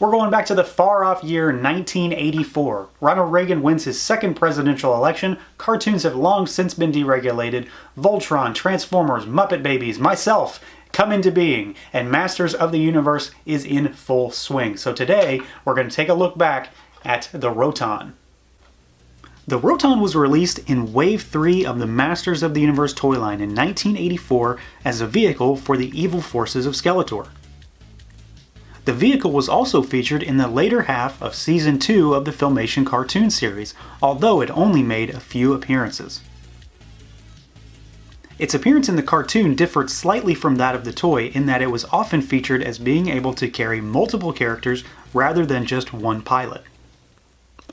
We're going back to the far-off year 1984. Ronald Reagan wins his second presidential election. Cartoons have long since been deregulated. Voltron, Transformers, Muppet Babies, myself come into being, and Masters of the Universe is in full swing. So today, we're going to take a look back at the ROTON. The ROTON was released in Wave 3 of the Masters of the Universe toy line in 1984 as a vehicle for the evil forces of Skeletor. The vehicle was also featured in the later half of Season 2 of the Filmation cartoon series, although it only made a few appearances. Its appearance in the cartoon differed slightly from that of the toy in that it was often featured as being able to carry multiple characters rather than just one pilot.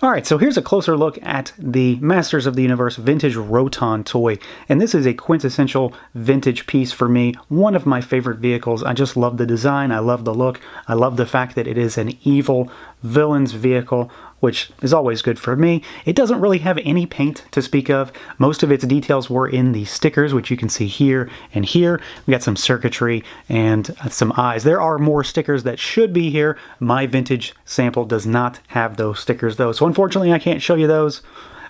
Alright, so here's a closer look at the Masters of the Universe vintage ROTON toy, and this is a quintessential vintage piece for me, one of my favorite vehicles. I just love the design, I love the look, I love the fact that it is an evil villain's vehicle, which is always good for me. It doesn't really have any paint to speak of. Most of its details were in the stickers, which you can see here and here. We got some circuitry and some eyes. There are more stickers that should be here. My vintage sample does not have those stickers though, so unfortunately I can't show you those.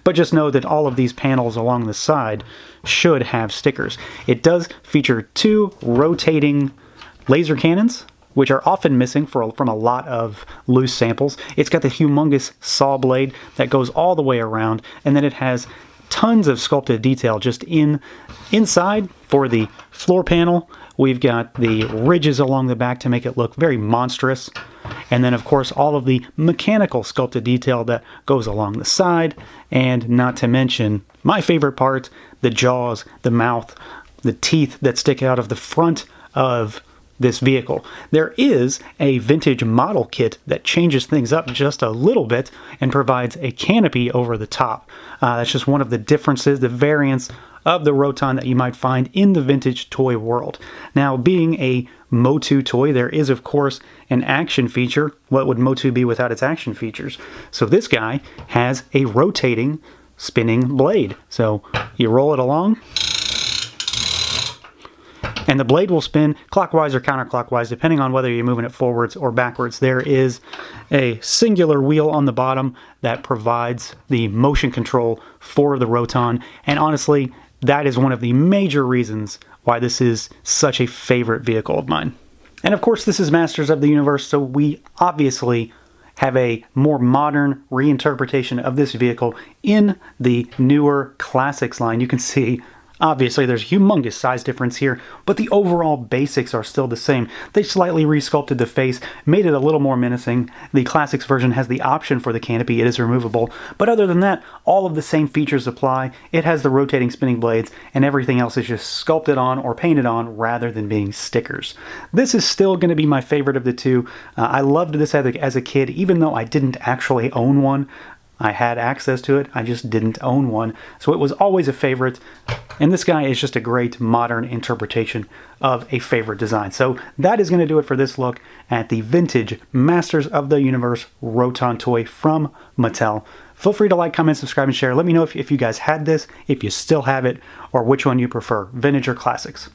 But just know that all of these panels along the side should have stickers. It does feature two rotating laser cannons, which are often missing from a lot of loose samples. It's got the humongous saw blade that goes all the way around, and then it has tons of sculpted detail just inside for the floor panel. We've got the ridges along the back to make it look very monstrous. And then, of course, all of the mechanical sculpted detail that goes along the side. And not to mention, my favorite part, the jaws, the mouth, the teeth that stick out of the front of this vehicle. There is a vintage model kit that changes things up just a little bit and provides a canopy over the top. That's just one of the differences, the variants of the ROTON that you might find in the vintage toy world. Now, being a Motu toy, there is of course an action feature. What would Motu be without its action features? So this guy has a rotating spinning blade. So you roll it along, and the blade will spin clockwise or counterclockwise, depending on whether you're moving it forwards or backwards. There is a singular wheel on the bottom that provides the motion control for the ROTON, and honestly, that is one of the major reasons why this is such a favorite vehicle of mine. And of course, this is Masters of the Universe, so we obviously have a more modern reinterpretation of this vehicle in the newer Classics line. You can see obviously, there's humongous size difference here, but the overall basics are still the same. They slightly resculpted the face, made it a little more menacing. The Classics version has the option for the canopy. It is removable. But other than that, all of the same features apply. It has the rotating spinning blades, and everything else is just sculpted on or painted on rather than being stickers. This is still going to be my favorite of the two. I loved this as a kid, even though I didn't actually own one. I had access to it, I just didn't own one. So it was always a favorite. And this guy is just a great modern interpretation of a favorite design. So that is going to do it for this look at the vintage Masters of the Universe ROTON toy from Mattel. Feel free to like, comment, subscribe, and share. Let me know if you guys had this, if you still have it, or which one you prefer, vintage or classics.